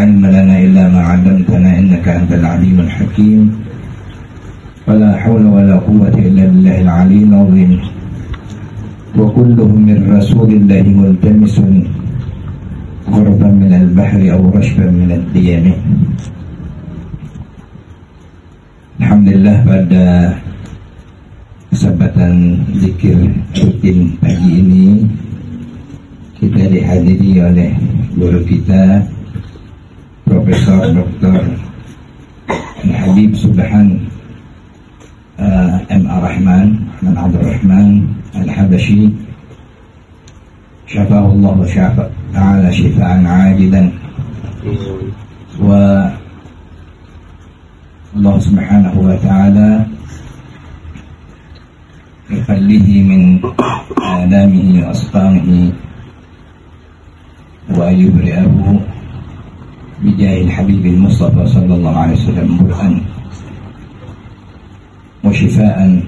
علم لنا إلا ما علمتنا إنك أنت العليم الحكيم ولا حول ولا قوة إلا بالله العلي العظيم وكلهم من رسول الله ملتمس غربا من البحر أو رشبا من الديم. Alhamdulillah, pada kesempatan zikir rutin pagi ini kita dihadiri oleh guru kita Profesor Dr. Habib Subhan M. Rahman Abdul Rahman Al-Habashi, syafahullah wa syafa' ta'ala syifa'an ajilan, wa Allah subhanahu wa ta'ala yukhallihi min alamihi wa asqamihi wa yubri'ahu bijahil habibil Mustafa sallallahu alaihi wasallam burhan wa shifaan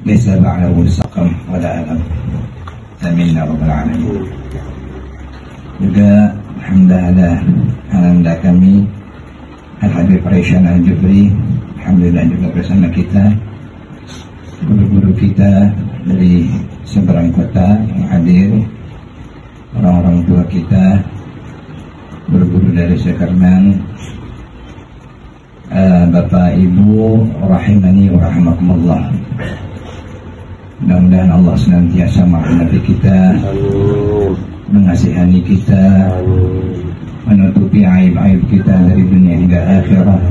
laysa ba'dahu saqam wa la alam. Amin ya rabbal alamin. Juga alhamdulillah ananda kami Al-Habib Raisyhan Al-Jufri, alhamdulillah juga bersama kita, guru-guru kita dari seberang kota yang hadir, orang-orang tua kita, guru-guru dari Sekarnan, Bapak Ibu rahimani wa rahimakumullah. Mudah-mudahan Allah senantiasa merahmati kita, mengasihani kita, menutupi aib-aib kita dari dunia hingga akhirat,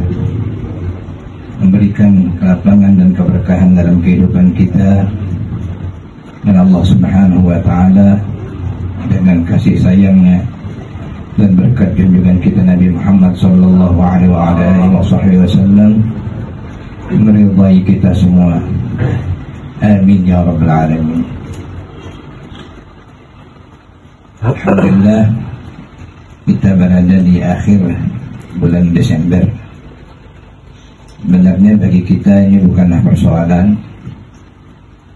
memberikan kelapangan dan keberkahan dalam kehidupan kita, dan Allah subhanahu wa ta'ala dengan kasih sayangnya dan berkat junjungan kita Nabi Muhammad sallallahu alaihi wasallam meridai kita semua. Amin ya rabbal alamin. Alhamdulillah, kita berada di akhir bulan Desember. Sebenarnya bagi kita ini bukanlah persoalan,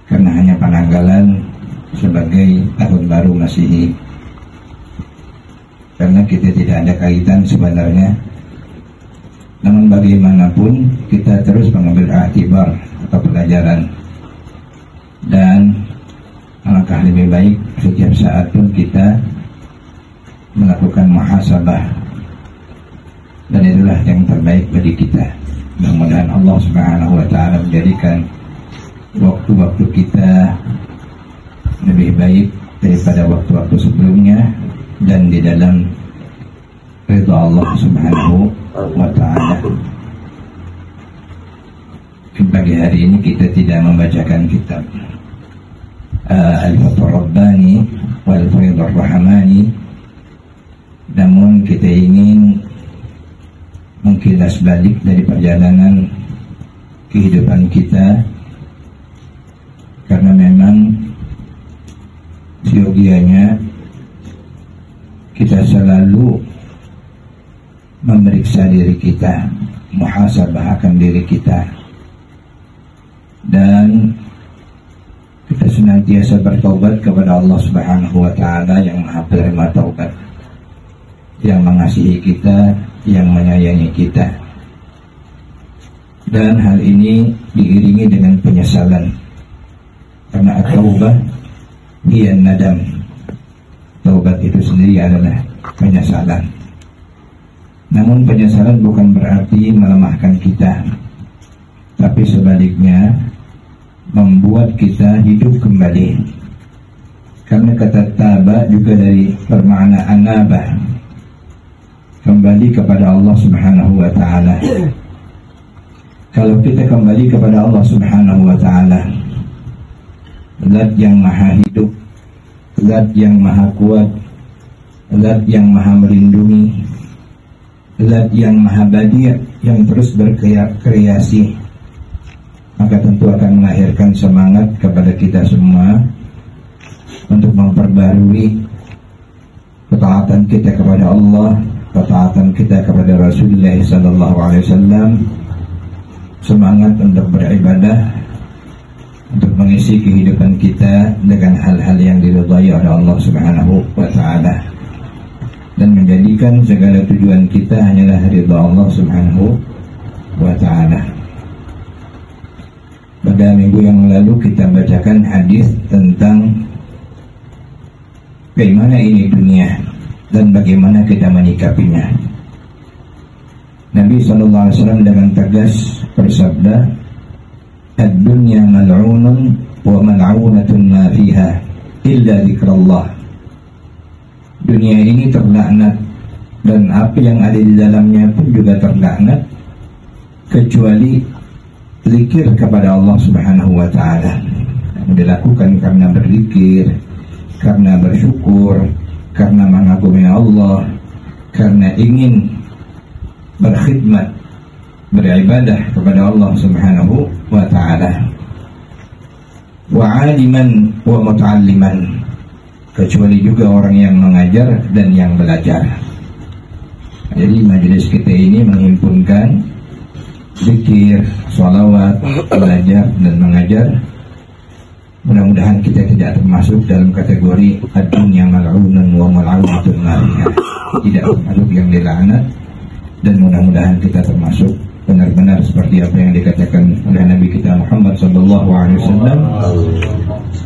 karena hanya penanggalan sebagai tahun baru Masehi, karena kita tidak ada kaitan sebenarnya. Namun bagaimanapun kita terus mengambil i'tibar atau pelajaran, dan alangkah lebih baik setiap saat pun kita melakukan muhasabah, dan itulah yang terbaik bagi kita. Mudah-mudahan Allah subhanahu wa ta'ala menjadikan waktu-waktu kita lebih baik daripada waktu-waktu sebelumnya, dan di dalam ridha Allah subhanahu wa ta'ala. Pagi hari ini kita tidak membacakan kitab Al-Fathur Rabbani wal Faidur Rahmani, namun kita ingin mengkilas balik dari perjalanan kehidupan kita, karena memang siogianya kita selalu memeriksa diri kita, muhasabah akan diri kita, dan kita senantiasa bertobat kepada Allah subhanahu wa ta'ala yang maha penerima taubat, yang mengasihi kita, yang menyayangi kita. Dan hal ini diiringi dengan penyesalan, karena at-taubah hiya nadam. Taubat itu sendiri adalah penyesalan. Namun penyesalan bukan berarti melemahkan kita, tapi sebaliknya membuat kita hidup kembali. Karena kata taba juga dari bermakna anabah, kembali kepada Allah subhanahu wa ta'ala. Kalau kita kembali kepada Allah subhanahu wa ta'ala, Zat yang maha hidup, Zat yang maha kuat, Zat yang maha melindungi, Zat yang maha badi', yang terus berkreasi, maka tentu akan melahirkan semangat kepada kita semua untuk memperbarui ketaatan kita kepada Allah, ketaatan kita kepada Rasulullah SAW, semangat untuk beribadah, untuk mengisi kehidupan kita dengan hal-hal yang diridhai oleh Allah Subhanahu wa ta'ala. dan menjadikan segala tujuan kita hanyalah ridha Allah Subhanahu wa ta'ala. Pada minggu yang lalu kita bacakan hadis tentang bagaimana ini dunia dan bagaimana kita menyikapinya. Nabi SAW dengan tegas bersabda, "Ad-dunya mal'unun wa mal'unatun ma fiha illa dzikrullah." Dunia ini terlaknat dan apa yang ada di dalamnya pun juga terlaknat kecuali zikir kepada Allah Subhanahu wa ta'ala, yang dilakukan karena berzikir, karena bersyukur, karena mengagumi Allah, karena ingin berkhidmat, beribadah kepada Allah Subhanahu wa ta'ala. Wa 'aliman wa muta'alliman, kecuali juga orang yang mengajar dan yang belajar. Jadi majelis kita ini menghimpunkan zikir, sholawat, belajar dan mengajar. Mudah-mudahan kita tidak termasuk dalam kategori ad-dunya mal'unun wa mal'unatun fiha, tidak termasuk yang dilaknat, dan mudah-mudahan kita termasuk benar-benar seperti apa yang dikatakan oleh Nabi kita Muhammad SAW,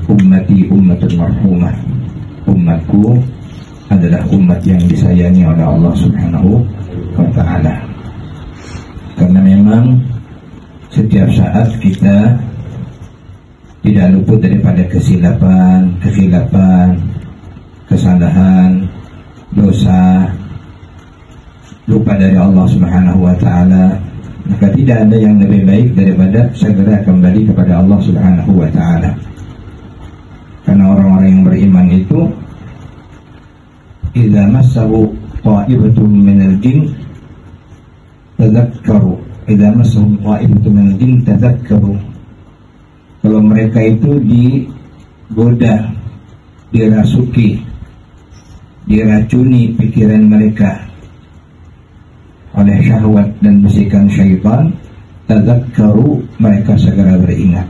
ummati ummatul marhumah, umatku adalah umat yang disayangi oleh Allah Subhanahu wa ta'ala. Karena memang setiap saat kita tidak luput daripada kesilapan, kekhilafan, kesalahan, dosa, lupa dari Allah Subhanahu wa ta'ala. Maka tidak ada yang lebih baik daripada segera kembali kepada Allah Subhanahu wa ta'ala. Karena orang-orang yang beriman itu idza massahu ta'ibatun minal jin tadzakkaru, idza massahu ta'ibatun minal jin tadzakkaru. Kalau mereka itu digoda, dirasuki, diracuni pikiran mereka oleh syahwat dan bisikan syaitan, tadzakkaru, mereka segera beringat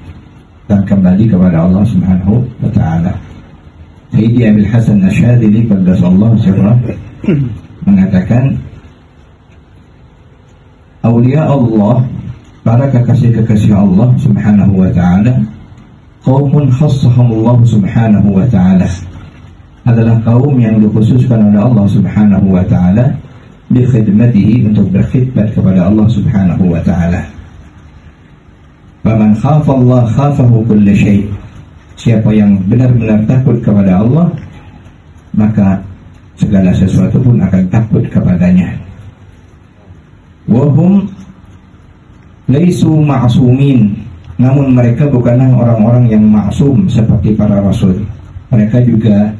dan kembali kepada Allah Subhanahu wa ta'ala. Sayyidi Abil Hasan Asyadzili qaddasallahu sirrah mengatakan, aulia Allah, para kekasih-kekasih Allah Subhanahu wa ta'ala, qaumun khassahumullah Subhanahu wa ta'ala, adalah kaum yang dikhususkan oleh Allah Subhanahu wa ta'ala bi khidmatihi, untuk berkhidmat kepada Allah Subhanahu wa ta'ala. Faman khafa Allah khafahu kulli syai', siapa yang benar-benar takut kepada Allah, maka segala sesuatu pun akan takut kepadanya. Wahum laisu ma'sumin, namun mereka bukanlah orang-orang yang maksum seperti para rasul. Mereka juga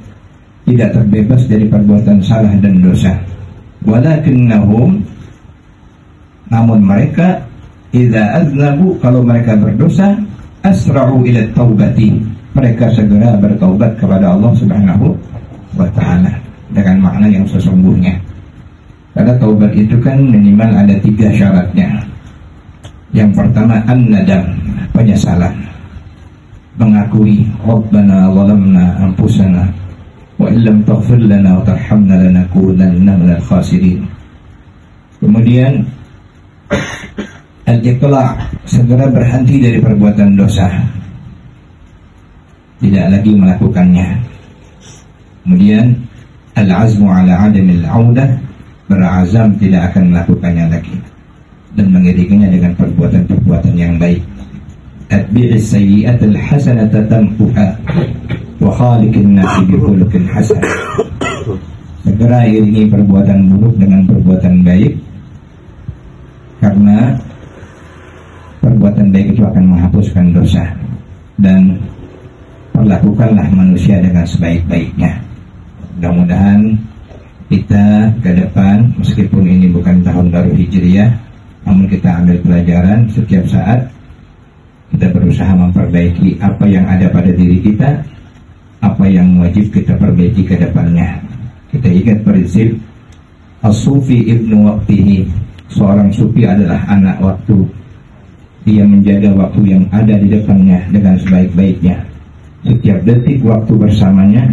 tidak terbebas dari perbuatan salah dan dosa. Walakinnahum, namun mereka idza aznabu, kalau mereka berdosa, asra'u ila taubati, mereka segera bertaubat kepada Allah Subhanahu wa ta'ala dengan makna yang sesungguhnya. Karena taubat itu kan minimal ada 3 syaratnya. Yang pertama an-nadam, penyesalan, mengakui Rabbana zalamna anfusana wa illam taghfir lana wa tarhamna lanakunanna minal khasirin. Kemudian al-iqla', segera berhenti dari perbuatan dosa, tidak lagi melakukannya. Kemudian al-azmu ala adamil audah, berazam tidak akan melakukannya lagi dan mengiringinya dengan perbuatan-perbuatan yang baik. Atbi'is sayyi'atal hasanata tamhuha wa khaliqin nasi bi khuluqin hasan, segera iringi perbuatan buruk dengan perbuatan baik, karena perbuatan baik itu akan menghapuskan dosa. Dan perlakukanlah manusia dengan sebaik-baiknya. Mudah-mudahan kita ke depan, meskipun ini bukan tahun baru Hijriyah, namun kita ambil pelajaran setiap saat. Kita berusaha memperbaiki apa yang ada pada diri kita, apa yang wajib kita perbaiki ke depannya. Kita ingat prinsip as-sufi ibnu waqtihi, seorang sufi adalah anak waktu. Dia menjaga waktu yang ada di depannya dengan sebaik-baiknya. Setiap detik waktu bersamanya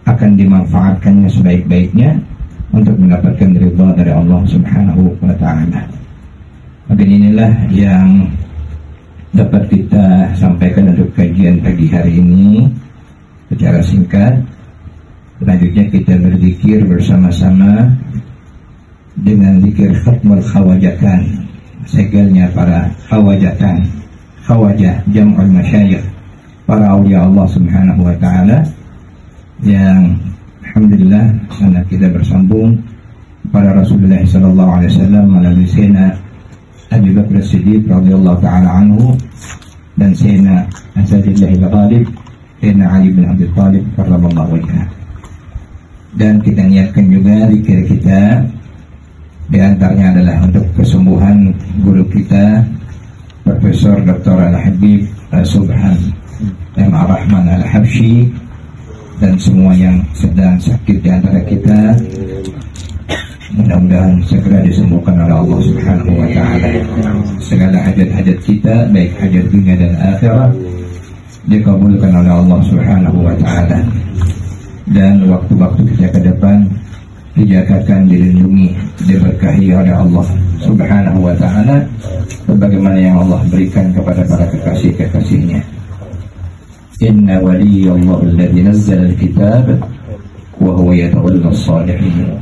akan dimanfaatkannya sebaik-baiknya, untuk mendapatkan ridha dari Allah Subhanahu wa Ta'ala. Maka inilah yang dapat kita sampaikan untuk kajian pagi hari ini secara singkat. Selanjutnya kita berzikir bersama-sama dengan zikir khatmul khawajatan, segelnya para khawajatan. Khawajah jam'ul masyayikh, para awliya Allah Subhanahu wa Ta'ala, yang alhamdulillah sangat kita bersambung pada Rasulullah sallallahu alaihi wasallam melalui Sayyidina Abu Bakar As-Siddiq radhiyallahu taala anhu dan Sayyidina Asadillah al-Ghalib Sayyidina Ali bin Abi Thalib karramallahu wajhah. Dan kita niatkan juga zikir kita, di antaranya adalah untuk kesembuhan guru kita Profesor Dr. Al-Habib Subhan M. Ar-Rahman Al-Habsyi, dan semua yang sedang sakit di antara kita mudah-mudahan segera disembuhkan oleh Allah Subhanahu wa Ta'ala. Segala hajat-hajat kita, baik hajat dunia dan akhirat, dikabulkan oleh Allah Subhanahu wa Ta'ala. Dan waktu-waktu kita ke depan dijagakan, dilindungi, diberkahi oleh Allah Subhanahu wa Ta'ala sebagaimana yang Allah berikan kepada para kekasih-kekasihnya. Inna waliyallahu alladhi nazzala al-kitab wa huwa yatawalla as-salihin.